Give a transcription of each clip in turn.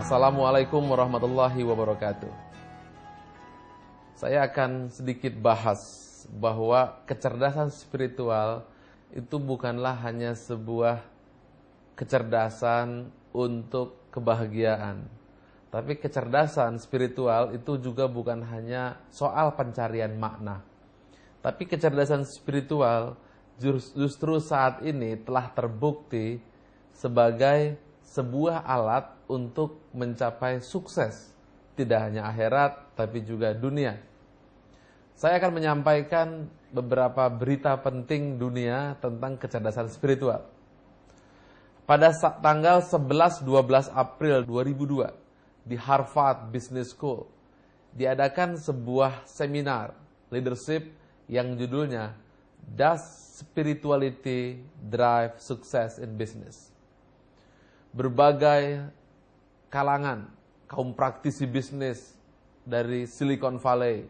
Assalamualaikum warahmatullahi wabarakatuh. Saya akan sedikit bahas bahwa kecerdasan spiritual itu bukanlah hanya sebuah kecerdasan untuk kebahagiaan. Tapi kecerdasan spiritual itu juga bukan hanya soal pencarian makna. Tapi kecerdasan spiritual justru saat ini telah terbukti sebagai sebuah alat untuk mencapai sukses, tidak hanya akhirat, tapi juga dunia. Saya akan menyampaikan beberapa berita penting dunia tentang kecerdasan spiritual. Pada tanggal 11-12 April 2002, di Harvard Business School, diadakan sebuah seminar leadership yang judulnya Does Spirituality Drive Success in Business? Berbagai kalangan, kaum praktisi bisnis dari Silicon Valley,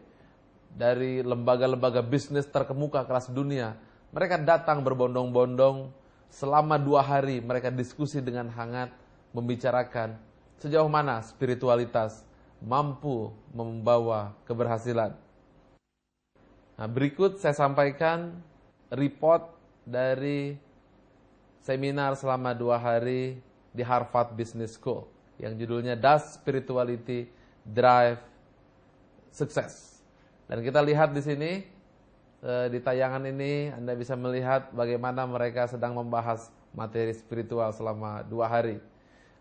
dari lembaga-lembaga bisnis terkemuka kelas dunia, mereka datang berbondong-bondong. Selama 2 hari mereka diskusi dengan hangat, membicarakan sejauh mana spiritualitas mampu membawa keberhasilan. Nah, berikut saya sampaikan report dari seminar selama 2 hari di Harvard Business School yang judulnya Does Spirituality Drive Success? Dan kita lihat di sini, di tayangan ini Anda bisa melihat bagaimana mereka sedang membahas materi spiritual selama 2 hari.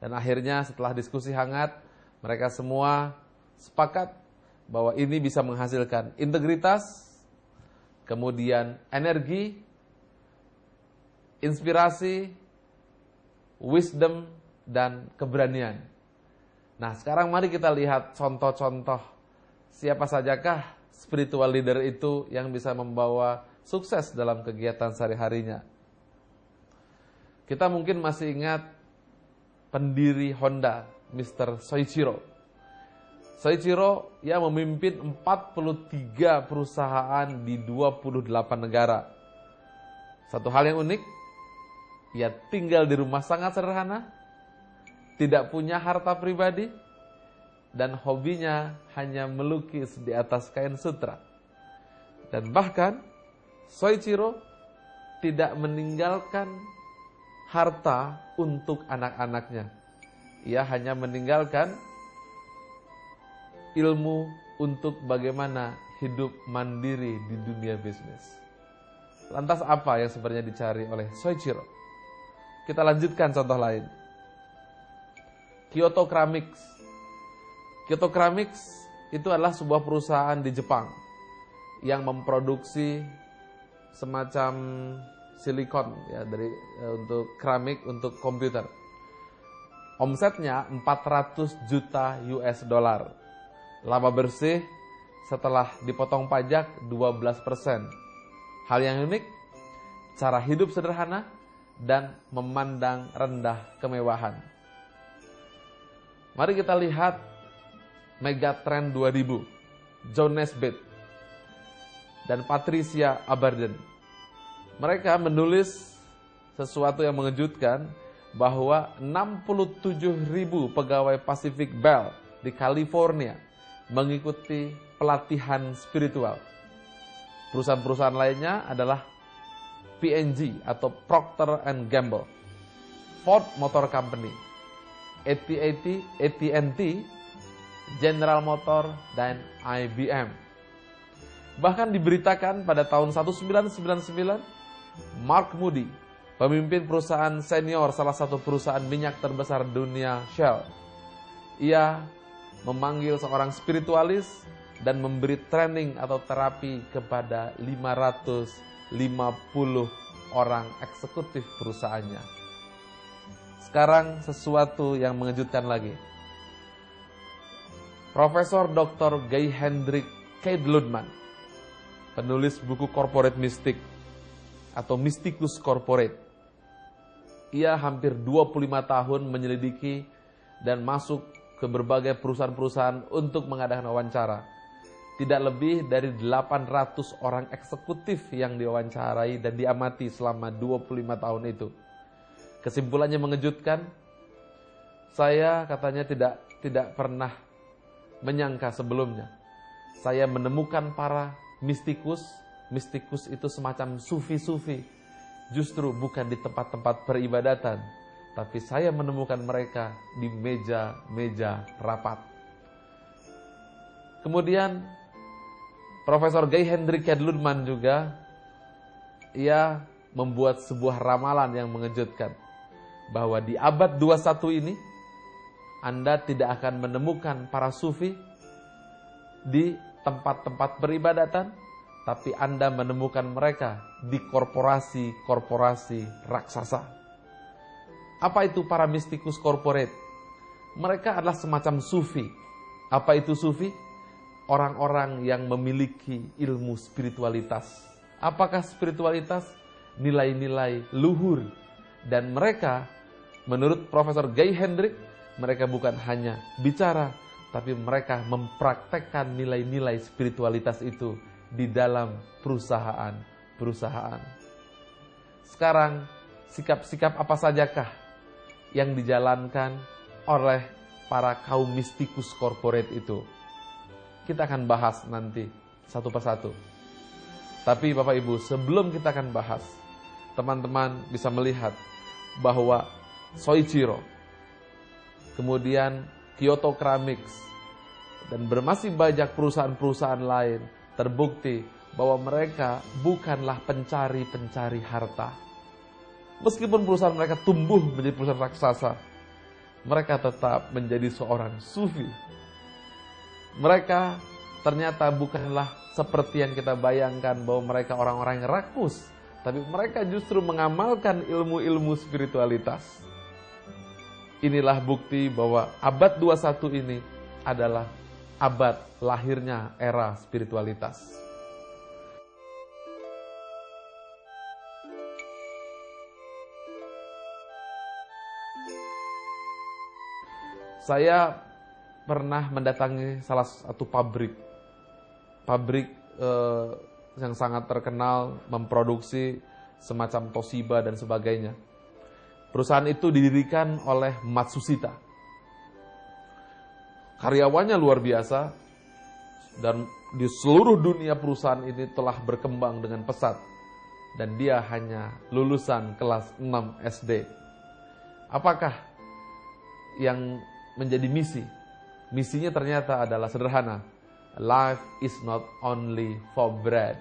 Dan akhirnya setelah diskusi hangat, mereka semua sepakat bahwa ini bisa menghasilkan integritas, kemudian energi, inspirasi, wisdom, dan keberanian. Nah, sekarang mari kita lihat contoh-contoh siapa sajakah spiritual leader itu yang bisa membawa sukses dalam kegiatan sehari-harinya. Kita mungkin masih ingat pendiri Honda, Mr. Soichiro. Soichiro yang memimpin 43 perusahaan di 28 negara. Satu hal yang unik, ia tinggal di rumah sangat sederhana, tidak punya harta pribadi, dan hobinya hanya melukis di atas kain sutra. Dan bahkan Soichiro tidak meninggalkan harta untuk anak-anaknya. Ia hanya meninggalkan ilmu untuk bagaimana hidup mandiri di dunia bisnis. Lantas apa yang sebenarnya dicari oleh Soichiro? Kita lanjutkan contoh lain. Kyoto Ceramics. Kyoto Ceramics itu adalah sebuah perusahaan di Jepang yang memproduksi semacam silikon ya untuk keramik untuk komputer. Omsetnya 400 juta US dollar. Laba bersih setelah dipotong pajak 12%. Hal yang unik, cara hidup sederhana dan memandang rendah kemewahan. Mari kita lihat Megatrend 2000, John Naisbitt dan Patricia Abarden. Mereka menulis sesuatu yang mengejutkan bahwa 67.000 pegawai Pacific Bell di California mengikuti pelatihan spiritual. Perusahaan-perusahaan lainnya adalah P&G atau Procter & Gamble, Ford Motor Company, AT&T, General Motor, dan IBM. Bahkan diberitakan pada tahun 1999, Mark Moody, pemimpin perusahaan senior salah satu perusahaan minyak terbesar dunia, Shell, ia memanggil seorang spiritualis dan memberi training atau terapi kepada 550 orang eksekutif perusahaannya. Sekarang sesuatu yang mengejutkan lagi. Profesor Dr. Guy Hendrik Kelderman, penulis buku Corporate Mystic atau Mystikus Corporate. Ia hampir 25 tahun menyelidiki dan masuk ke berbagai perusahaan-perusahaan untuk mengadakan wawancara. Tidak lebih dari 800 orang eksekutif yang diwawancarai dan diamati selama 25 tahun itu. Kesimpulannya mengejutkan. Saya katanya tidak pernah menyangka sebelumnya. Saya menemukan para mistikus. Mistikus itu semacam sufi-sufi. Justru bukan di tempat-tempat peribadatan. Tapi saya menemukan mereka di meja-meja rapat. Kemudian Profesor Guy Hendrik Kelderman juga, ia membuat sebuah ramalan yang mengejutkan. Bahwa di abad 21 ini, Anda tidak akan menemukan para sufi di tempat-tempat peribadatan, tapi Anda menemukan mereka di korporasi-korporasi raksasa. Apa itu para mistikus corporate? Mereka adalah semacam sufi. Apa itu sufi? Orang-orang yang memiliki ilmu spiritualitas. Apakah spiritualitas? Nilai-nilai luhur. Dan mereka, menurut Profesor Guy Hendrik, mereka bukan hanya bicara, tapi mereka mempraktekkan nilai-nilai spiritualitas itu di dalam perusahaan-perusahaan. Sekarang, sikap-sikap apa sajakah yang dijalankan oleh para kaum mistikus corporate itu? Kita akan bahas nanti satu persatu. Tapi Bapak Ibu, sebelum kita akan bahas, teman-teman bisa melihat bahwa Soichiro, kemudian Kyoto Ceramics, dan bermasih banyak perusahaan-perusahaan lain terbukti bahwa mereka bukanlah pencari-pencari harta. Meskipun perusahaan mereka tumbuh menjadi perusahaan raksasa, mereka tetap menjadi seorang sufi. Mereka ternyata bukanlah seperti yang kita bayangkan bahwa mereka orang-orang yang rakus, tapi mereka justru mengamalkan ilmu-ilmu spiritualitas. Inilah bukti bahwa abad 21 ini adalah abad lahirnya era spiritualitas. Saya pernah mendatangi salah satu pabrik yang sangat terkenal memproduksi semacam Toshiba dan sebagainya. Perusahaan itu didirikan oleh Matsushita. Karyawannya luar biasa dan di seluruh dunia perusahaan ini telah berkembang dengan pesat dan dia hanya lulusan kelas 6 SD. Apakah yang menjadi misi? Misinya ternyata adalah sederhana. Life is not only for bread.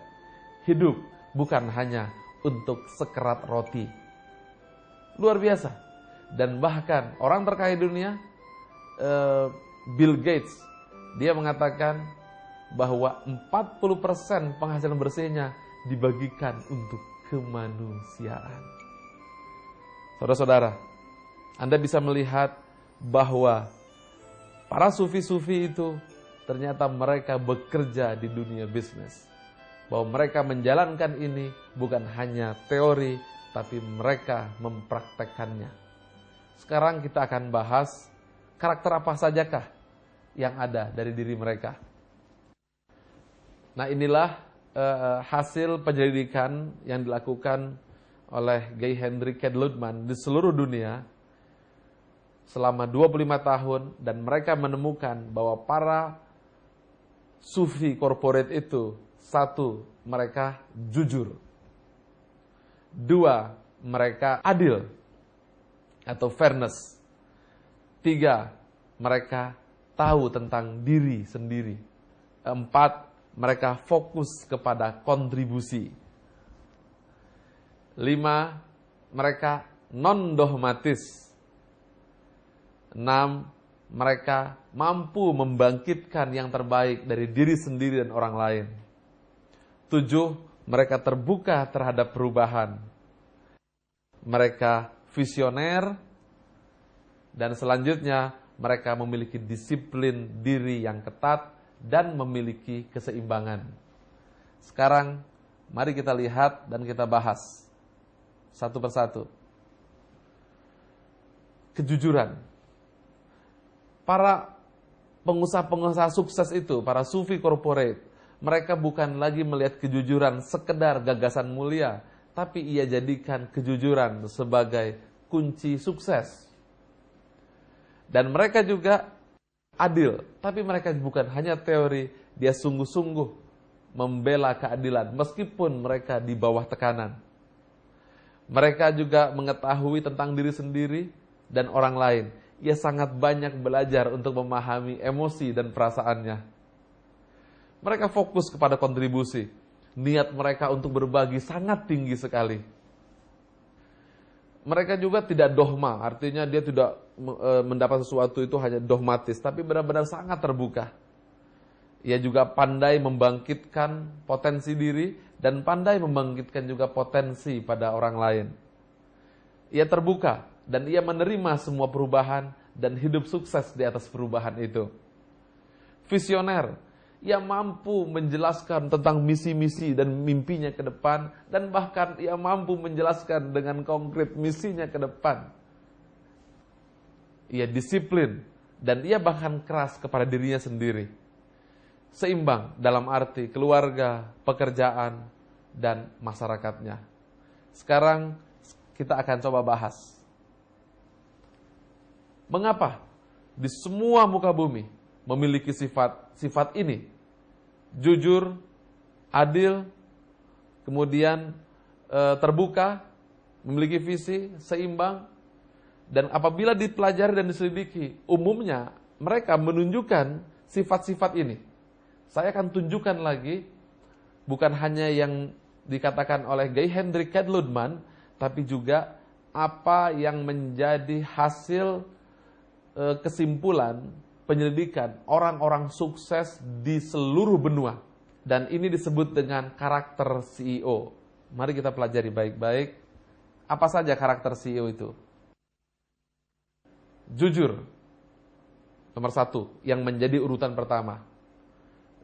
Hidup bukan hanya untuk sekerat roti. Luar biasa. Dan bahkan orang terkaya dunia, Bill Gates, dia mengatakan bahwa 40% penghasilan bersihnya dibagikan untuk kemanusiaan. Saudara-saudara, Anda bisa melihat bahwa para sufi-sufi itu ternyata mereka bekerja di dunia bisnis. Bahwa mereka menjalankan ini bukan hanya teori, tapi mereka mempraktekkannya. Sekarang kita akan bahas karakter apa sajakah yang ada dari diri mereka. Nah, inilah hasil penyelidikan yang dilakukan oleh Guy Hendrik Kelderman di seluruh dunia selama 25 tahun, dan mereka menemukan bahwa para sufi corporate itu, satu, mereka jujur. Dua, mereka adil atau fairness. Tiga, mereka tahu tentang diri sendiri. Empat, mereka fokus kepada kontribusi. Lima, mereka non-dogmatis. 6. Mereka mampu membangkitkan yang terbaik dari diri sendiri dan orang lain. 7. Mereka terbuka terhadap perubahan. Mereka visioner. Dan selanjutnya, mereka memiliki disiplin diri yang ketat dan memiliki keseimbangan. Sekarang, mari kita lihat dan kita bahas satu persatu. Kejujuran. Para pengusaha-pengusaha sukses itu, para sufi corporate, mereka bukan lagi melihat kejujuran sekedar gagasan mulia, tapi ia jadikan kejujuran sebagai kunci sukses. Dan mereka juga adil, tapi mereka bukan hanya teori, dia sungguh-sungguh membela keadilan meskipun mereka di bawah tekanan. Mereka juga mengetahui tentang diri sendiri dan orang lain. Ia sangat banyak belajar untuk memahami emosi dan perasaannya. Mereka fokus kepada kontribusi. Niat mereka untuk berbagi sangat tinggi sekali. Mereka juga tidak dogma, artinya dia tidak mendapat sesuatu itu hanya dogmatis, tapi benar-benar sangat terbuka. Ia juga pandai membangkitkan potensi diri dan pandai membangkitkan juga potensi pada orang lain. Ia terbuka dan ia menerima semua perubahan dan hidup sukses di atas perubahan itu. Visioner, ia mampu menjelaskan tentang misi-misi dan mimpinya ke depan, dan bahkan ia mampu menjelaskan dengan konkret misinya ke depan. Ia disiplin dan ia bahkan keras kepada dirinya sendiri. Seimbang dalam arti keluarga, pekerjaan, dan masyarakatnya. Sekarang kita akan coba bahas. Mengapa di semua muka bumi memiliki sifat ini? Jujur, adil, kemudian terbuka, memiliki visi, seimbang. Dan apabila dipelajari dan diselidiki, umumnya mereka menunjukkan sifat-sifat ini. Saya akan tunjukkan lagi, bukan hanya yang dikatakan oleh Guy Hendrik Ludman, tapi juga apa yang menjadi hasil kesimpulan penyelidikan orang-orang sukses di seluruh benua. Dan ini disebut dengan karakter CEO. Mari kita pelajari baik-baik. Apa saja karakter CEO itu? Jujur, nomor 1, yang menjadi urutan pertama.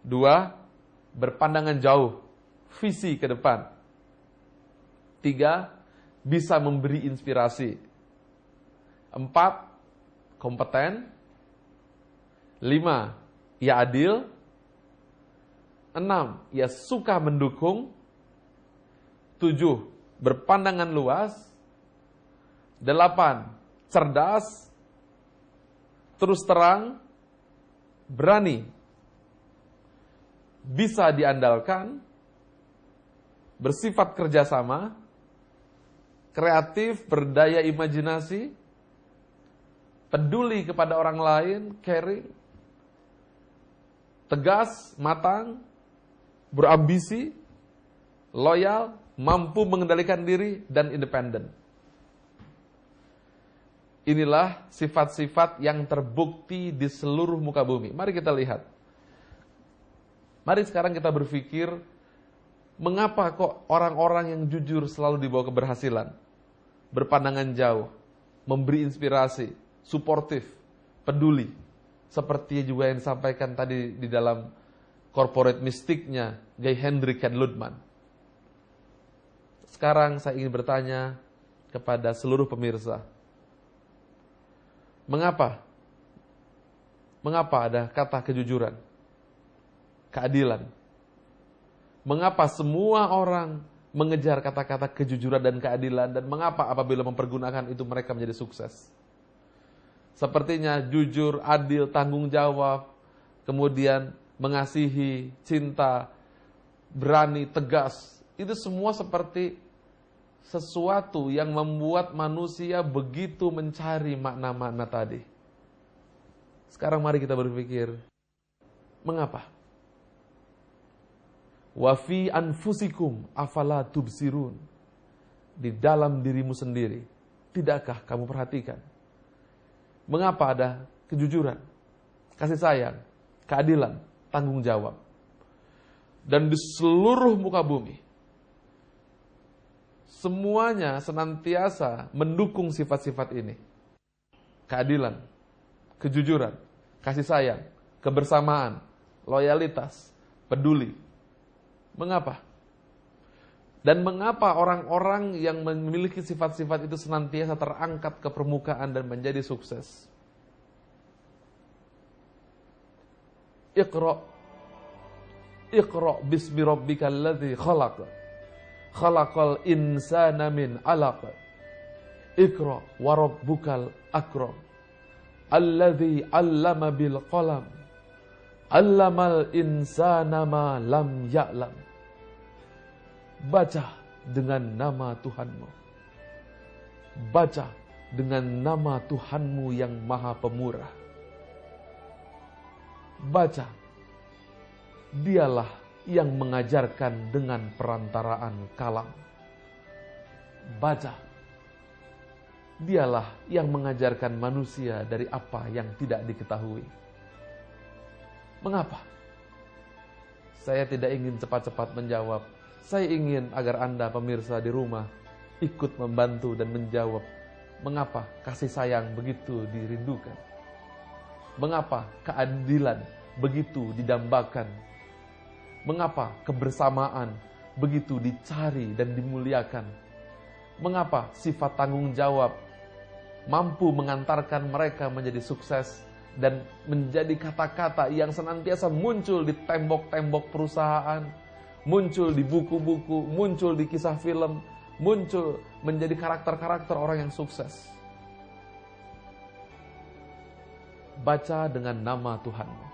2, berpandangan jauh, visi ke depan. 3, bisa memberi inspirasi. 4, kompeten. 5, ia adil. 6, ia suka mendukung. 7, berpandangan luas. 8, cerdas. Terus terang, berani, bisa diandalkan, bersifat kerjasama, kreatif, berdaya imajinasi, peduli kepada orang lain, caring, tegas, matang, berambisi, loyal, mampu mengendalikan diri, dan independen. Inilah sifat-sifat yang terbukti di seluruh muka bumi. Mari kita lihat. Mari sekarang kita berpikir, mengapa kok orang-orang yang jujur selalu dibawa keberhasilan? Berpandangan jauh, memberi inspirasi, suportif, peduli. Seperti juga yang disampaikan tadi di dalam corporate mistiknya Guy Hendrik Ludman. Sekarang saya ingin bertanya kepada seluruh pemirsa. Mengapa? Mengapa ada kata kejujuran, keadilan? Mengapa semua orang mengejar kata-kata kejujuran dan keadilan, dan mengapa apabila mempergunakan itu mereka menjadi sukses? Sepertinya jujur, adil, tanggung jawab, kemudian mengasihi, cinta, berani, tegas, itu semua seperti sesuatu yang membuat manusia begitu mencari makna-makna tadi. Sekarang mari kita berpikir, mengapa? Wa fi anfusikum afala tubsirun. Di dalam dirimu sendiri, tidakkah kamu perhatikan? Mengapa ada kejujuran, kasih sayang, keadilan, tanggung jawab? Dan di seluruh muka bumi, semuanya senantiasa mendukung sifat-sifat ini. Keadilan, kejujuran, kasih sayang, kebersamaan, loyalitas, peduli. Mengapa? Dan mengapa orang-orang yang memiliki sifat-sifat itu senantiasa terangkat ke permukaan dan menjadi sukses? Iqra bismi rabbikal ladzi khalaq. Khalaqal insana min 'alaq. Iqra wa rabbukal akram. Alladzi 'allama bil qalam. 'Allamal insana ma lam ya'lam. Baca dengan nama Tuhanmu. Baca dengan nama Tuhanmu yang Maha Pemurah. Baca. Dialah yang mengajarkan dengan perantaraan kalam. Baca. Dialah yang mengajarkan manusia dari apa yang tidak diketahui. Mengapa? Saya tidak ingin cepat-cepat menjawab. Saya ingin agar Anda pemirsa di rumah ikut membantu dan menjawab mengapa kasih sayang begitu dirindukan. Mengapa keadilan begitu didambakan. Mengapa kebersamaan begitu dicari dan dimuliakan. Mengapa sifat tanggung jawab mampu mengantarkan mereka menjadi sukses dan menjadi kata-kata yang senantiasa muncul di tembok-tembok perusahaan, muncul di buku-buku, muncul di kisah film, muncul menjadi karakter-karakter orang yang sukses. Baca dengan nama Tuhanmu.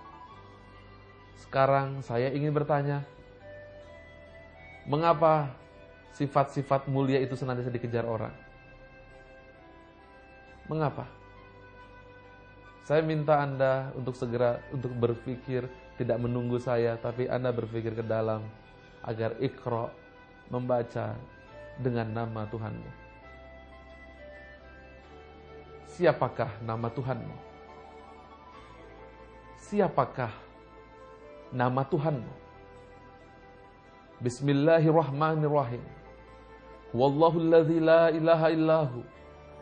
Sekarang saya ingin bertanya, mengapa sifat-sifat mulia itu senantiasa dikejar orang? Mengapa? Saya minta Anda untuk segera untuk berpikir, tidak menunggu saya, tapi Anda berpikir ke dalam agar Iqra membaca dengan nama Tuhanmu. Siapakah nama Tuhanmu? Siapakah nama Tuhanmu? Bismillahirrahmanirrahim. Wallahu alladzi la ilaha illahu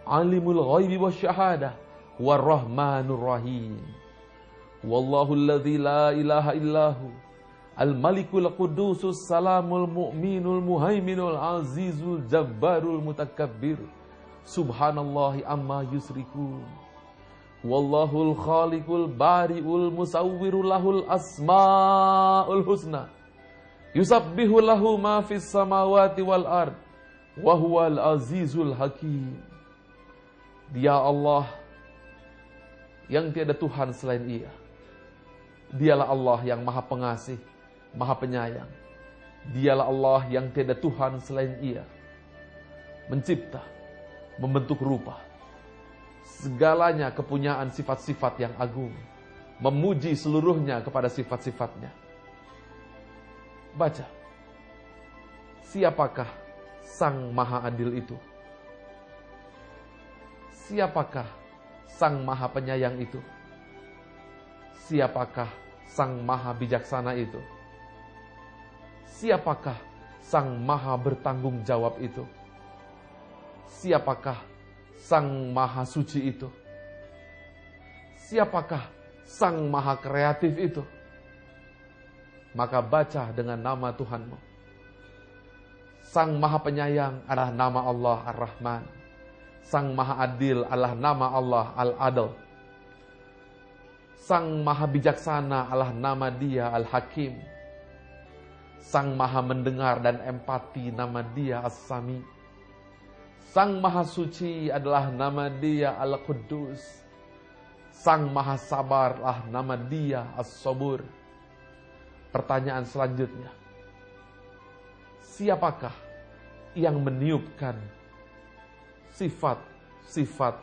alimul ghaibi wasyahadah warrahmanur rahim. Wallahu alladzi la ilaha illahu al-malikul qudusus salamul mu'minul muhaiminul azizul jabbarul mutakabbir. Subhanallahi amma yusrikun. Wallahul khaliqul bari'ul musawwirul lahul asmaul husna. Yusabbihu lahu ma fis samawati wal ard wa huwal azizul hakim. Dia Allah yang tiada Tuhan selain Ia. Dialah Allah yang Maha Pengasih, Maha Penyayang. Dialah Allah yang tiada Tuhan selain Ia. Mencipta, membentuk rupa. Segalanya kepunyaan sifat-sifat yang agung. Memuji seluruhnya kepada sifat-sifatnya. Baca. Siapakah Sang Maha Adil itu? Siapakah Sang Maha Penyayang itu? Siapakah Sang Maha Bijaksana itu? Siapakah Sang Maha Bertanggung Jawab itu? Siapakah Sang Maha Suci itu? Siapakah Sang Maha Kreatif itu? Maka baca dengan nama Tuhanmu. Sang Maha Penyayang adalah nama Allah Ar-Rahman. Sang Maha Adil adalah nama Allah Al-Adl. Sang Maha Bijaksana adalah nama Dia Al-Hakim. Sang Maha Mendengar dan Empati nama Dia As-Sami. Sang Maha Suci adalah nama Dia Al-Quddus. Sang Maha Sabar adalah nama Dia As-Sabur. Pertanyaan selanjutnya. Siapakah yang meniupkan sifat-sifat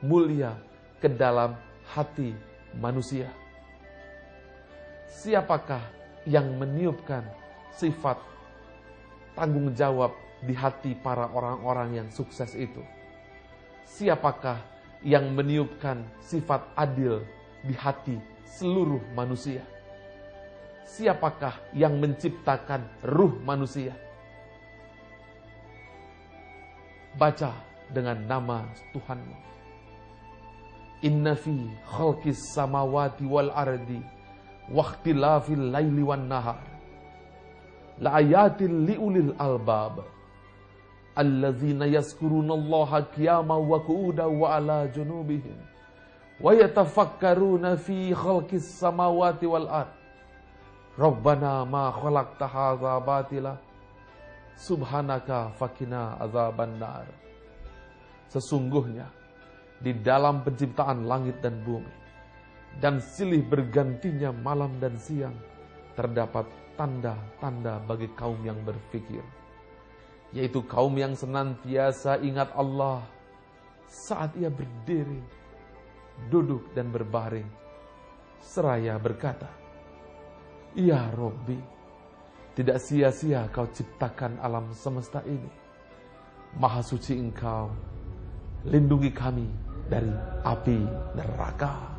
mulia ke dalam hati manusia? Siapakah yang meniupkan sifat tanggung jawab di hati para orang-orang yang sukses itu? Siapakah yang meniupkan sifat adil di hati seluruh manusia? Siapakah yang menciptakan ruh manusia? Baca dengan nama Tuhanmu. Inna fi khalqis samawati wal ardi wa ikhtilafil laili wan nahar la ayatin liulil albab allazina yazkurunallaha qiyaman wa qu'udan wa ala junubihim wa yatafakkaruna fi khalqis samawati wal ard. Rabbana ma khalaqta hadza batila subhanaka fakina azabannar. Sesungguhnya di dalam penciptaan langit dan bumi dan silih bergantinya malam dan siang terdapat tanda-tanda bagi kaum yang berfikir, yaitu kaum yang senantiasa ingat Allah saat ia berdiri, duduk dan berbaring, seraya berkata, Ya Rabbi, tidak sia-sia kau ciptakan alam semesta ini. Maha suci Engkau, lindungi kami dari api neraka.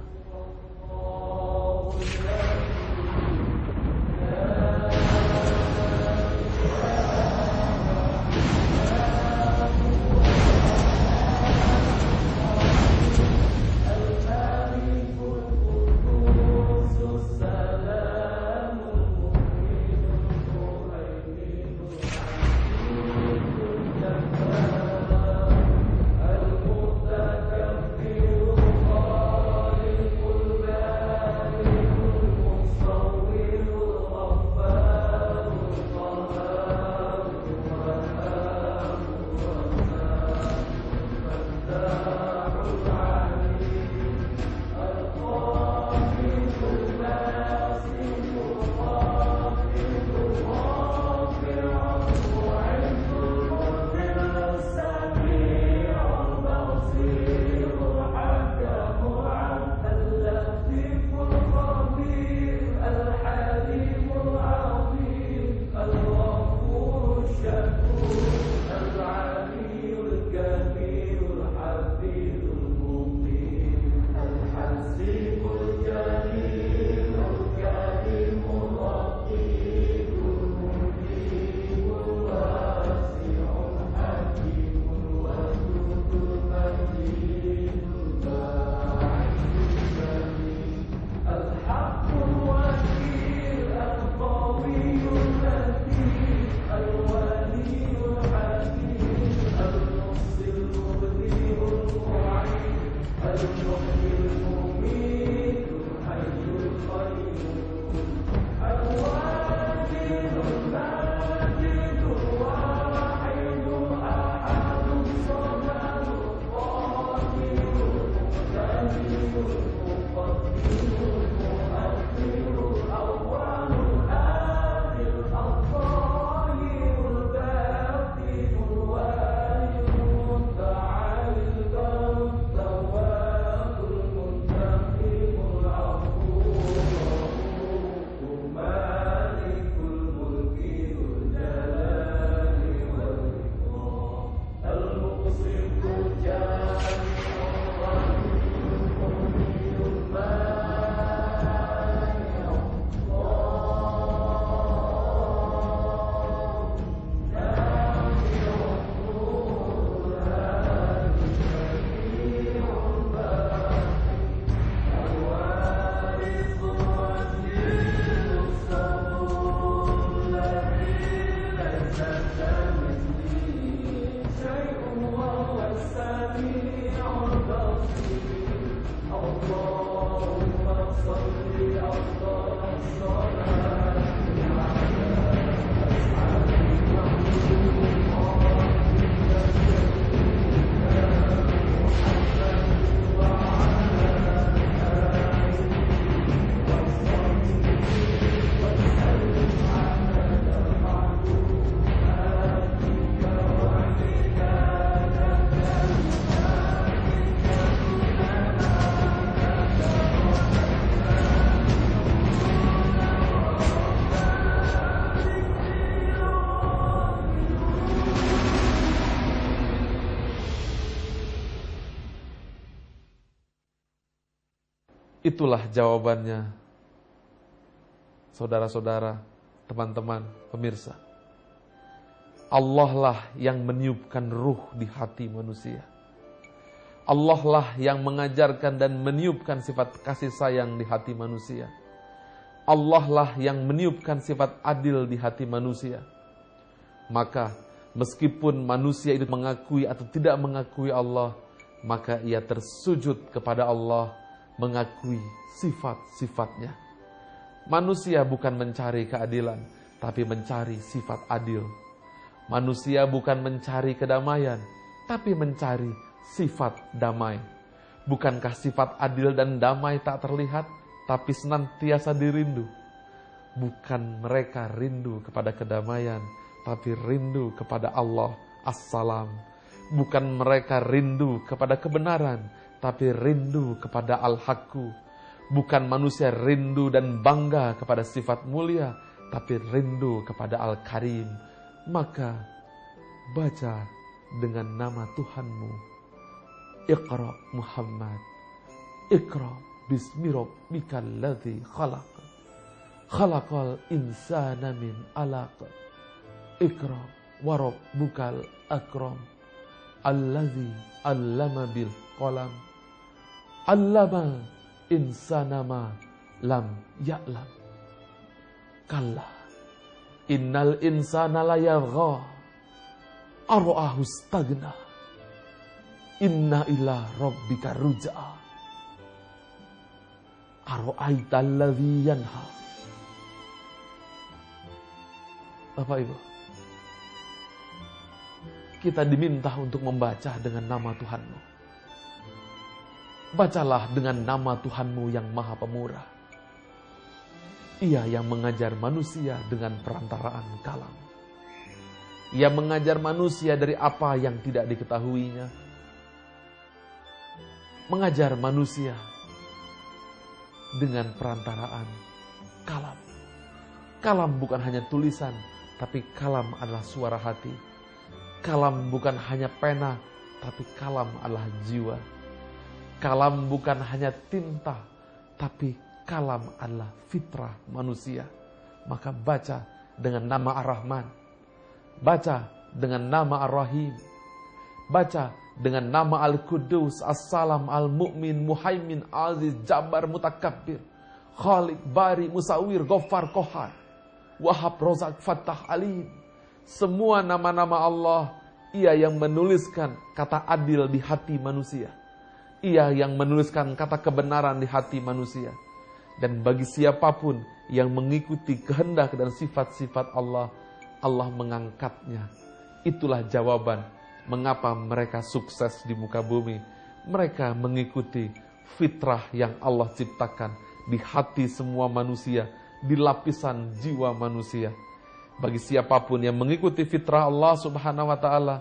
Itulah jawabannya, saudara-saudara, teman-teman, pemirsa. Allah lah yang meniupkan ruh di hati manusia. Allah lah yang mengajarkan dan meniupkan sifat kasih sayang di hati manusia. Allah lah yang meniupkan sifat adil di hati manusia. Maka meskipun manusia itu mengakui atau tidak mengakui Allah, maka ia tersujud kepada Allah, mengakui sifat-sifatnya. Manusia bukan mencari keadilan, tapi mencari sifat adil. Manusia bukan mencari kedamaian, tapi mencari sifat damai. Bukankah sifat adil dan damai tak terlihat, tapi senantiasa dirindu? Bukan mereka rindu kepada kedamaian, tapi rindu kepada Allah As-Salam. Bukan mereka rindu kepada kebenaran, tapi rindu kepada Al-Haqqu. Bukan manusia rindu dan bangga kepada sifat mulia, tapi rindu kepada Al-Karim. Maka baca dengan nama Tuhanmu. Iqra Muhammad. Iqra bismi rabbikal ladzi khalaq. Khalaqal insana min alaq. Iqra wa rabbukal akram. Allazi allama bil qalam. Allama insana ma lam ya'lam. Kalla innal insana la yagha ara'ahu istaghna. Inna ila rabbika ruj'a. Ara'aita allazi yanha. Bapak Ibu, kita diminta untuk membaca dengan nama Tuhanmu. Bacalah dengan nama Tuhanmu yang Maha Pemurah. Ia yang mengajar manusia dengan perantaraan kalam. Ia mengajar manusia dari apa yang tidak diketahuinya. Mengajar manusia dengan perantaraan kalam. Kalam bukan hanya tulisan, tapi kalam adalah suara hati. Kalam bukan hanya pena, tapi kalam adalah jiwa. Kalam bukan hanya tinta, tapi kalam adalah fitrah manusia. Maka baca dengan nama Ar-Rahman. Baca dengan nama Ar-Rahim. Baca dengan nama Al-Qudus, As-Salam, Al-Mu'min, Muhaimin, Aziz, Jabbar, Mutakabbir, Khaliq, Bari, Musawir, Ghaffar, Qahar, Wahab, Rozak, Fattah, Alim. Semua nama-nama Allah, ia yang menuliskan kata adil di hati manusia. Ia yang menuliskan kata kebenaran di hati manusia. Dan bagi siapapun yang mengikuti kehendak dan sifat-sifat Allah, Allah mengangkatnya. Itulah jawaban mengapa mereka sukses di muka bumi. Mereka mengikuti fitrah yang Allah ciptakan di hati semua manusia, di lapisan jiwa manusia. Bagi siapapun yang mengikuti fitrah Allah Subhanahu wa ta'ala,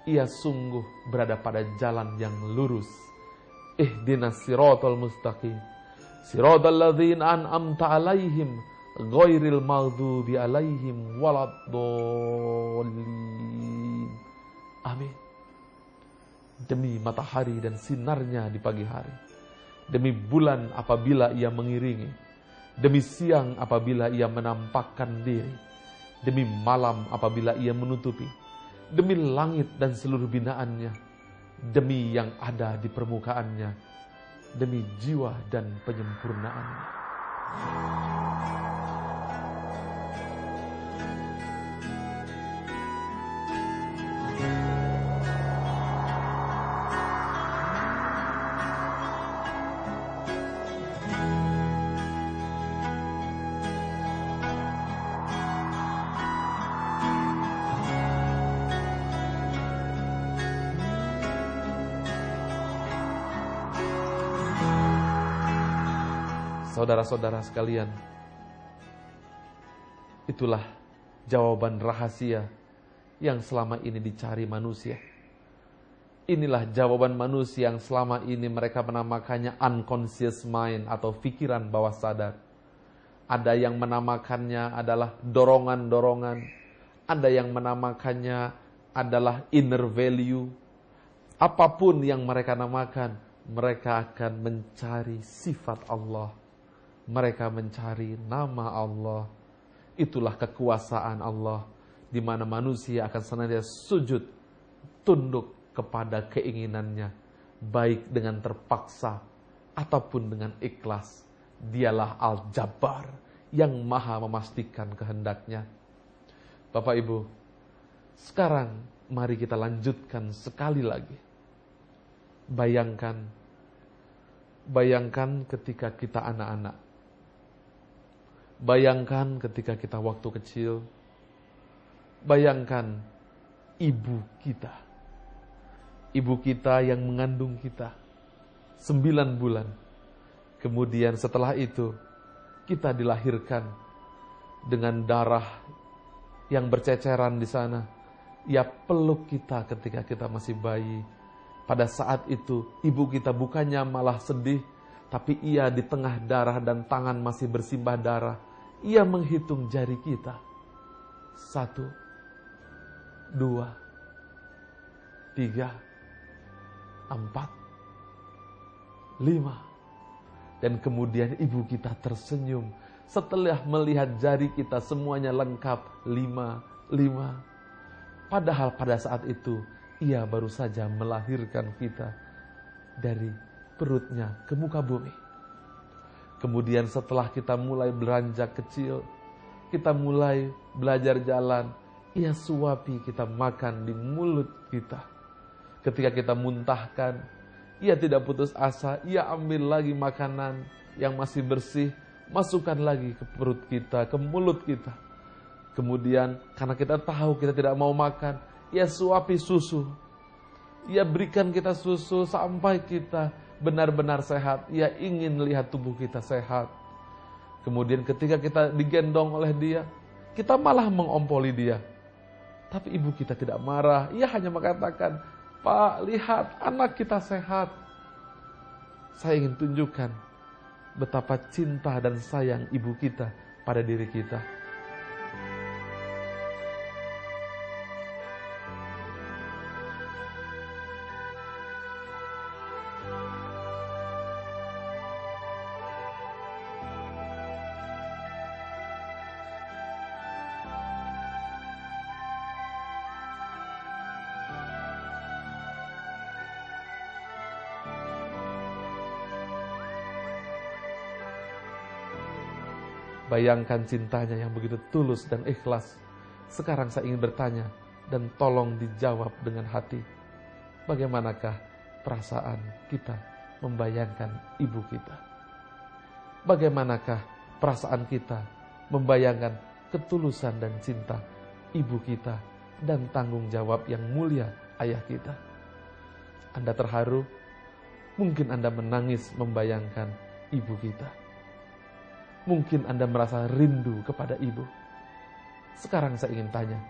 ia sungguh berada pada jalan yang lurus. Ihdinas siratal mustaqim. Siratal ladzina an'amta 'alaihim ghairil maghdubi 'alaihim waladdallin. Amin. Demi matahari dan sinarnya di pagi hari. Demi bulan apabila ia mengiringi. Demi siang apabila ia menampakkan diri. Demi malam apabila ia menutupi. Demi langit dan seluruh binaannya. Demi yang ada di permukaannya. Demi jiwa dan penyempurnaannya. Saudara-saudara sekalian, itulah jawaban rahasia yang selama ini dicari manusia. Inilah jawaban manusia yang selama ini mereka menamakannya unconscious mind atau pikiran bawah sadar. Ada yang menamakannya adalah dorongan-dorongan. Ada yang menamakannya adalah inner value. Apapun yang mereka namakan, mereka akan mencari sifat Allah. Mereka mencari nama Allah. Itulah kekuasaan Allah, di mana manusia akan senantiasa sujud, tunduk kepada keinginannya. baik dengan terpaksa ataupun dengan ikhlas. Dialah Al-Jabbar yang maha memastikan kehendaknya. Bapak Ibu, sekarang mari kita lanjutkan sekali lagi. Bayangkan ketika kita anak-anak. Bayangkan ketika kita waktu kecil. Bayangkan ibu kita. Ibu kita yang mengandung kita 9 bulan. Kemudian setelah itu kita dilahirkan dengan darah yang berceceran di sana. Ia peluk kita ketika kita masih bayi. Pada saat itu ibu kita bukannya malah sedih, tapi ia di tengah darah dan tangan masih bersimbah darah. Ia menghitung jari kita. 1, 2, 3, 4, 5. Dan kemudian ibu kita tersenyum setelah melihat jari kita semuanya lengkap 5. Padahal pada saat itu ia baru saja melahirkan kita dari perutnya ke muka bumi. Kemudian setelah kita mulai beranjak kecil, kita mulai belajar jalan, ia suapi kita makan di mulut kita. Ketika kita muntahkan, ia tidak putus asa, ia ambil lagi makanan yang masih bersih, masukkan lagi ke perut kita, ke mulut kita. Kemudian karena kita tahu kita tidak mau makan, ia suapi susu. Ia berikan kita susu sampai kita benar-benar sehat. Ia ingin lihat tubuh kita sehat. Kemudian ketika kita digendong oleh dia, kita malah mengompoli dia. Tapi ibu kita tidak marah. Ia hanya mengatakan, "Pak, lihat anak kita sehat." Saya ingin tunjukkan betapa cinta dan sayang ibu kita pada diri kita. Bayangkan cintanya yang begitu tulus dan ikhlas. Sekarang saya ingin bertanya dan tolong dijawab dengan hati. Bagaimanakah perasaan kita membayangkan ibu kita? Bagaimanakah perasaan kita membayangkan ketulusan dan cinta ibu kita dan tanggung jawab yang mulia ayah kita? Anda terharu? Mungkin Anda menangis membayangkan ibu kita. Mungkin Anda merasa rindu kepada ibu. Sekarang saya ingin tanya,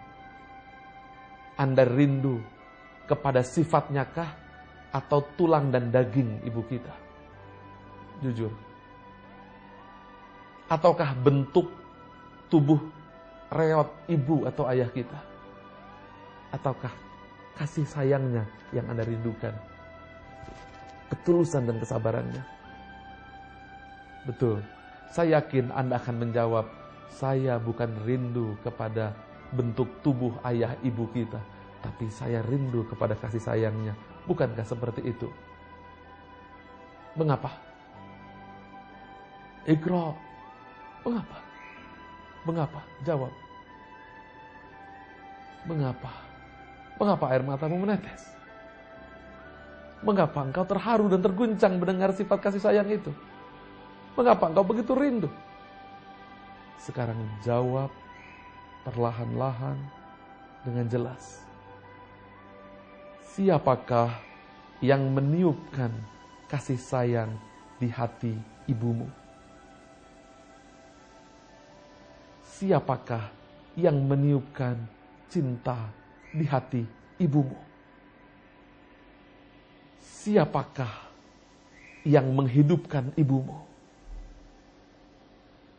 Anda rindu kepada sifatnya kah atau tulang dan daging ibu kita? Jujur. Ataukah bentuk tubuh reot ibu atau ayah kita? Ataukah kasih sayangnya yang Anda rindukan? Ketulusan dan kesabarannya? Betul. Saya yakin Anda akan menjawab, saya bukan rindu kepada bentuk tubuh ayah ibu kita, tapi saya rindu kepada kasih sayangnya. Bukankah seperti itu? Mengapa? Iqra. Mengapa? Mengapa? Jawab. Mengapa? Mengapa air matamu menetes? Mengapa engkau terharu dan terguncang mendengar sifat kasih sayang itu? Mengapa engkau begitu rindu? Sekarang jawab perlahan-lahan dengan jelas. Siapakah yang meniupkan kasih sayang di hati ibumu? Siapakah yang meniupkan cinta di hati ibumu? Siapakah yang menghidupkan ibumu?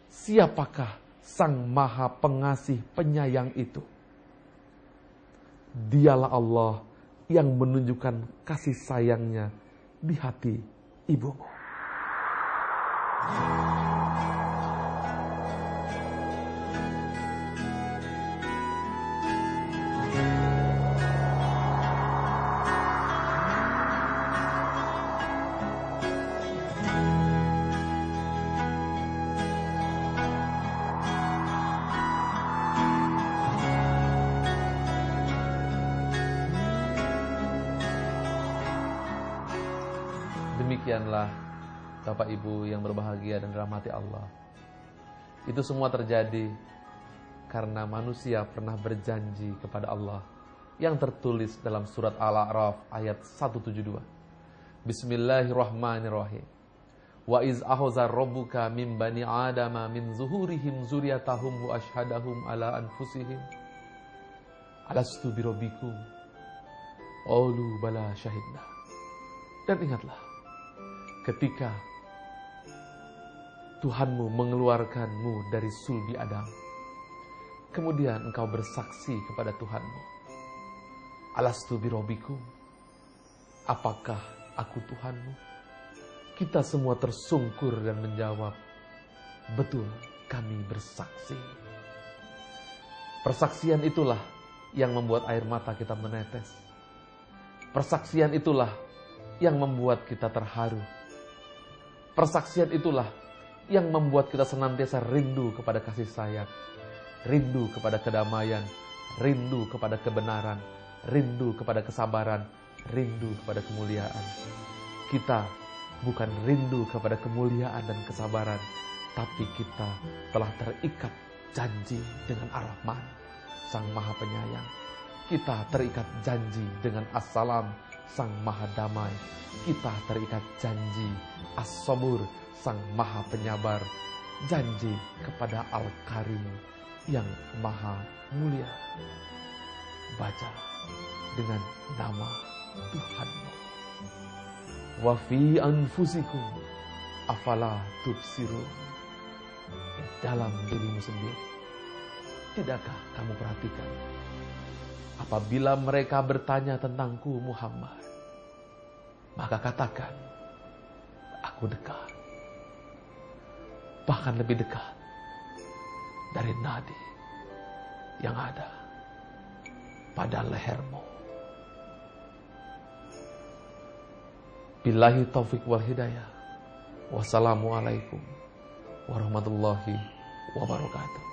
Siapakah Sang Maha Pengasih Penyayang itu? Dialah Allah yang menunjukkan kasih sayangnya di hati ibumu. Demikianlah Bapak Ibu yang berbahagia dan dirahmati Allah. Itu semua terjadi karena manusia pernah berjanji kepada Allah yang tertulis dalam surat Al-A'raf ayat 172. Bismillahirrahmanirrahim. Wa iz akhadha rabbuka min bani adama min zuhurihim zurriyatahum wa ashhadahum ala anfusihim alastu birabbikum qalu bala syahidna. Dan ingatlah ketika Tuhanmu mengeluarkanmu dari sulbi Adam, kemudian engkau bersaksi kepada Tuhanmu, alastu birabbikum, apakah aku Tuhanmu? Kita semua tersungkur dan menjawab, betul, kami bersaksi. Persaksian itulah yang membuat air mata kita menetes. Persaksian itulah yang membuat kita terharu. Persaksian itulah yang membuat kita senantiasa rindu kepada kasih sayang, rindu kepada kedamaian, rindu kepada kebenaran, rindu kepada kesabaran, rindu kepada kemuliaan. Kita bukan rindu kepada kemuliaan dan kesabaran, tapi kita telah terikat janji dengan Ar-Rahman, Sang Maha Penyayang. Kita terikat janji dengan As-Salam, Sang Maha Damai. Kita terikat janji As-Sabur, Sang Maha Penyabar. Janji kepada Al-Karim yang Maha Mulia. Baca dengan nama Tuhanmu. Wa fi anfusikum afala tubsirun. Dalam dirimu sendiri, tidakkah kamu perhatikan? Apabila mereka bertanya tentangku Muhammad, maka katakan, aku dekat. Bahkan lebih dekat dari nadi yang ada pada lehermu. Billahi taufik wal hidayah. Wassalamualaikum warahmatullahi wabarakatuh.